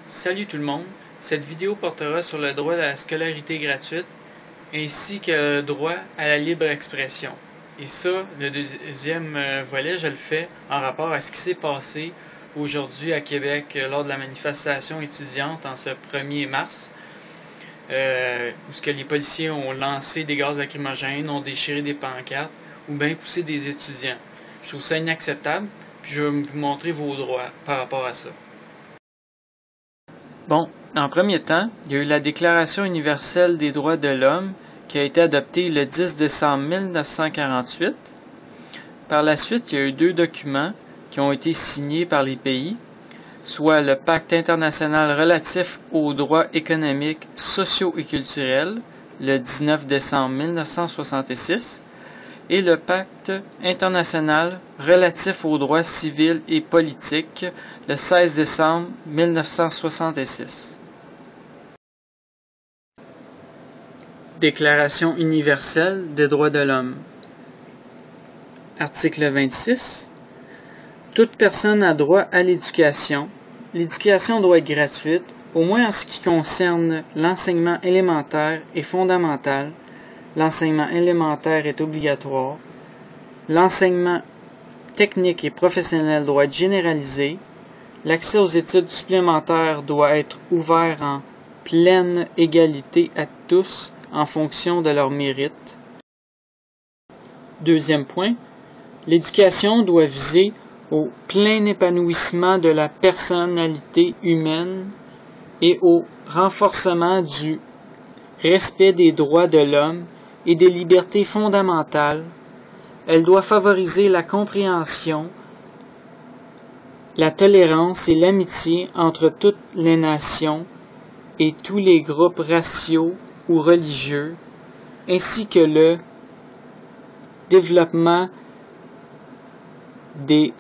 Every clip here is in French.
Salut tout le monde, cette vidéo portera sur le droit à la scolarité gratuite ainsi que le droit à la libre expression. Et ça, le deuxième volet, je le fais en rapport à ce qui s'est passé aujourd'hui à Québec lors de la manifestation étudiante en ce 1er mars, où ce que les policiers ont lancé des gaz lacrymogènes, ont déchiré des pancartes ou bien poussé des étudiants. Je trouve ça inacceptable, puis je vais vous montrer vos droits par rapport à ça. Bon, en premier temps, il y a eu la Déclaration universelle des droits de l'homme qui a été adoptée le 10 décembre 1948. Par la suite, il y a eu deux documents qui ont été signés par les pays, soit le Pacte international relatif aux droits économiques, sociaux et culturels, le 19 décembre 1966, et le Pacte international relatif aux droits civils et politiques, le 16 décembre 1966. Déclaration universelle des droits de l'homme. Article 26. Toute personne a droit à l'éducation. L'éducation doit être gratuite, au moins en ce qui concerne l'enseignement élémentaire et fondamental. L'enseignement élémentaire est obligatoire. L'enseignement technique et professionnel doit être généralisé. L'accès aux études supplémentaires doit être ouvert en pleine égalité à tous en fonction de leur mérite. Deuxième point, l'éducation doit viser au plein épanouissement de la personnalité humaine et au renforcement du respect des droits de l'homme et des libertés fondamentales. Elle doit favoriser la compréhension, la tolérance et l'amitié entre toutes les nations et tous les groupes raciaux ou religieux, ainsi que le développement des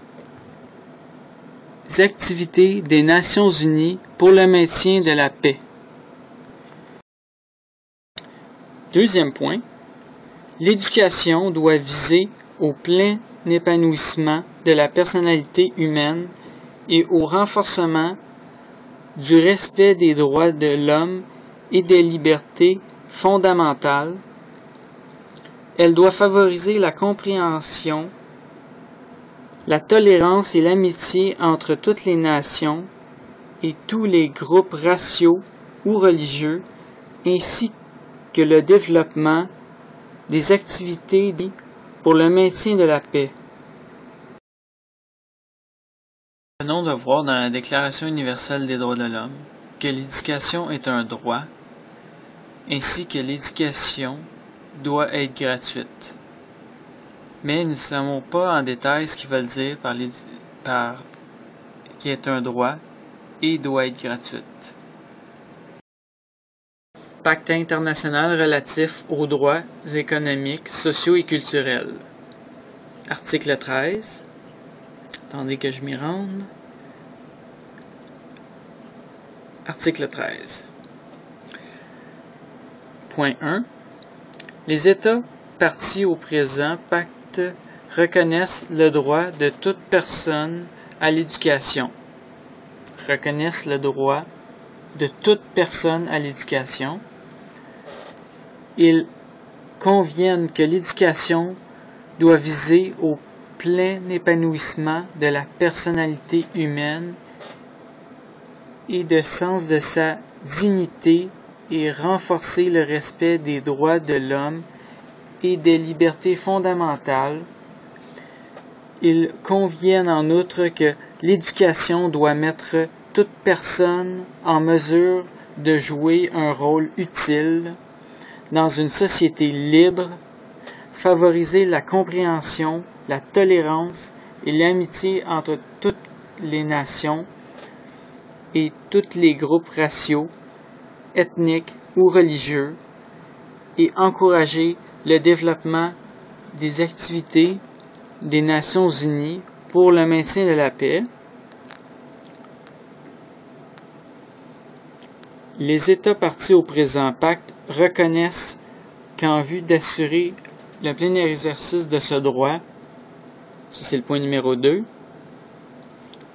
activités des Nations unies pour le maintien de la paix. Deuxième point, l'éducation doit viser au plein épanouissement de la personnalité humaine et au renforcement du respect des droits de l'homme et des libertés fondamentales. Elle doit favoriser la compréhension, la tolérance et l'amitié entre toutes les nations et tous les groupes raciaux ou religieux, ainsi que le développement des activités pour le maintien de la paix. Nous venons de voir dans la Déclaration universelle des droits de l'homme que l'éducation est un droit, ainsi que l'éducation doit être gratuite. Mais nous ne savons pas en détail ce qu'ils veulent dire par qui est un droit et doit être gratuite. Pacte international relatif aux droits économiques, sociaux et culturels. Article 13. Attendez que je m'y rende. Article 13. Point 1. Les États partis au présent pacte reconnaissent le droit de toute personne à l'éducation. Reconnaissent le droit de toute personne à l'éducation. Ils conviennent que l'éducation doit viser au plein épanouissement de la personnalité humaine et de sens de sa dignité et renforcer le respect des droits de l'homme et des libertés fondamentales. Ils conviennent en outre que l'éducation doit mettre toute personne en mesure de jouer un rôle utile dans une société libre, favoriser la compréhension, la tolérance et l'amitié entre toutes les nations et tous les groupes raciaux, ethniques ou religieux, et encourager le développement des activités des Nations unies pour le maintien de la paix. Les États partis au présent pacte reconnaissent qu'en vue d'assurer le plein exercice de ce droit, ça c'est le point numéro 2,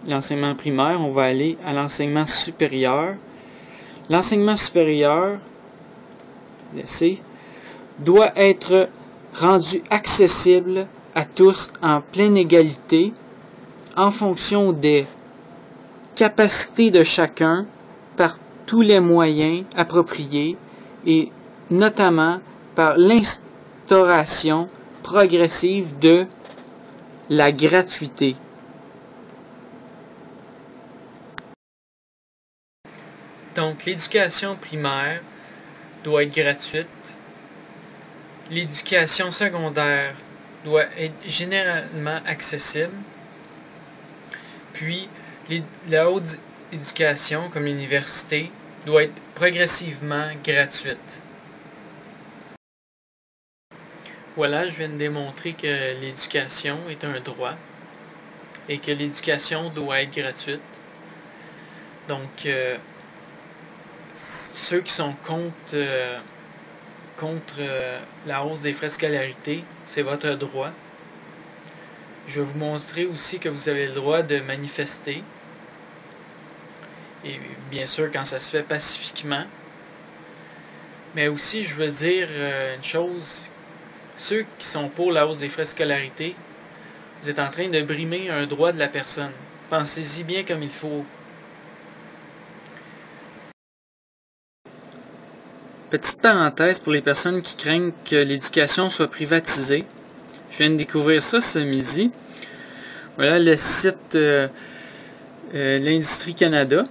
l'enseignement primaire, on va aller à l'enseignement supérieur. L'enseignement supérieur, doit être rendu accessible à tous en pleine égalité en fonction des capacités de chacun par tous les moyens appropriés et notamment par l'instauration progressive de la gratuité. Donc, l'éducation primaire doit être gratuite. L'éducation secondaire doit être généralement accessible. Puis, la haute éducation, comme l'université, doit être progressivement gratuite. Voilà, je viens de démontrer que l'éducation est un droit et que l'éducation doit être gratuite. Donc, ceux qui sont contre la hausse des frais de scolarité, c'est votre droit. Je vais vous montrer aussi que vous avez le droit de manifester. Et bien sûr, quand ça se fait pacifiquement. Mais aussi, je veux dire une chose. Ceux qui sont pour la hausse des frais de scolarité, vous êtes en train de brimer un droit de la personne. Pensez-y bien comme il faut. Petite parenthèse pour les personnes qui craignent que l'éducation soit privatisée. Je viens de découvrir ça ce midi. Voilà le site l'Industrie Canada.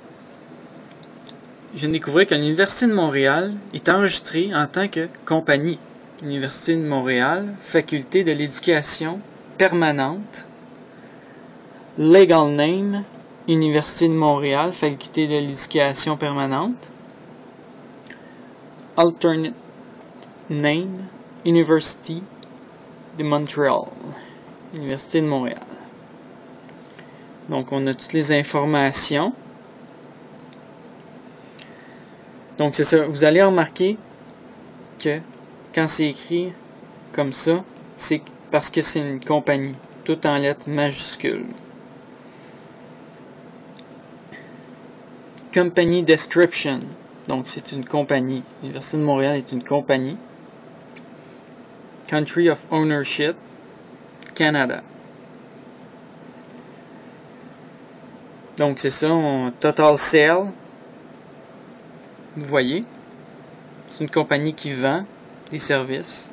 Je viens de découvrir que l'Université de Montréal est enregistrée en tant que compagnie. Université de Montréal, Faculté de l'éducation permanente. Legal name, Université de Montréal, Faculté de l'éducation permanente. Alternate name, University de Montréal, Université de Montréal. Donc, on a toutes les informations. Donc, c'est ça. Vous allez remarquer que quand c'est écrit comme ça, c'est parce que c'est une compagnie, tout en lettres majuscules. Company description. Donc, c'est une compagnie. L'Université de Montréal est une compagnie. Country of ownership, Canada. Donc, c'est ça. Total sale. Vous voyez. C'est une compagnie qui vend des services.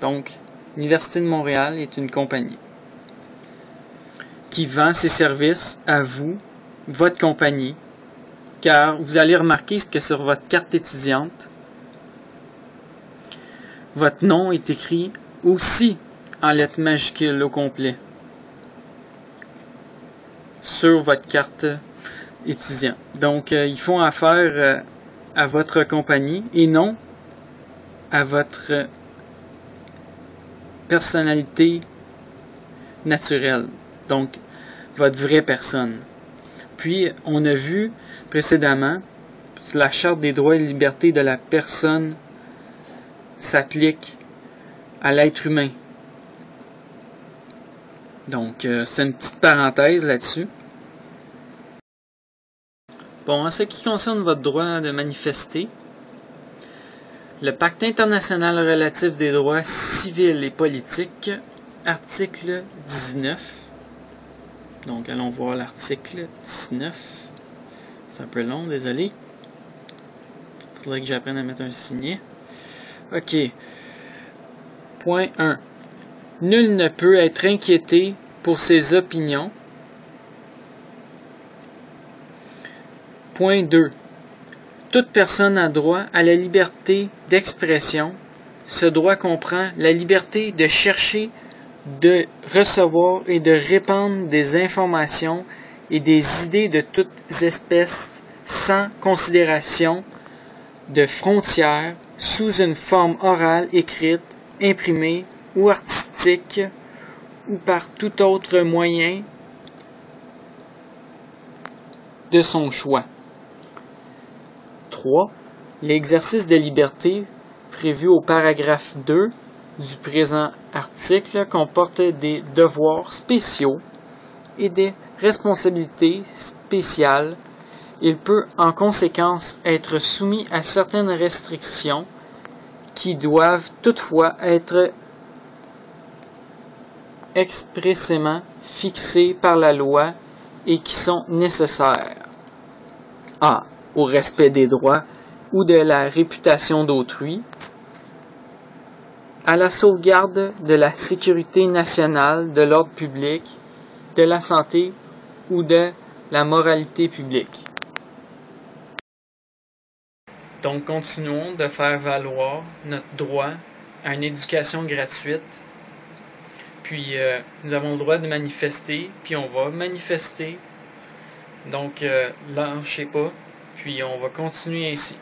Donc, l'Université de Montréal est une compagnie qui vend ses services à vous, votre compagnie, car vous allez remarquer que sur votre carte étudiante, votre nom est écrit aussi en lettres majuscules au complet sur votre carte étudiant. Donc, ils font affaire à votre compagnie et non à votre personnalité naturelle. Donc, votre vraie personne. Puis, on a vu précédemment, la Charte des droits et libertés de la personne s'applique à l'être humain. Donc, c'est une petite parenthèse là-dessus. Bon, en ce qui concerne votre droit de manifester, le Pacte international relatif des droits civils et politiques, article 19. Donc, allons voir l'article 19. C'est un peu long, désolé. Il faudrait que j'apprenne à mettre un signet. OK. Point 1. Nul ne peut être inquiété pour ses opinions. Point 2. Toute personne a droit à la liberté d'expression. Ce droit comprend la liberté de chercher, de recevoir et de répandre des informations et des idées de toutes espèces sans considération de frontières, sous une forme orale, écrite, imprimée ou artistique ou par tout autre moyen de son choix. 3. L'exercice de liberté prévu au paragraphe 2 du présent article comporte des devoirs spéciaux et des responsabilités spéciales. Il peut en conséquence être soumis à certaines restrictions qui doivent toutefois être expressément fixées par la loi et qui sont nécessaires a. Au respect des droits ou de la réputation d'autrui, à la sauvegarde de la sécurité nationale, de l'ordre public, de la santé ou de la moralité publique. Donc, continuons de faire valoir notre droit à une éducation gratuite. Puis, nous avons le droit de manifester, puis on va manifester. Donc, lâchez pas, puis on va continuer ainsi.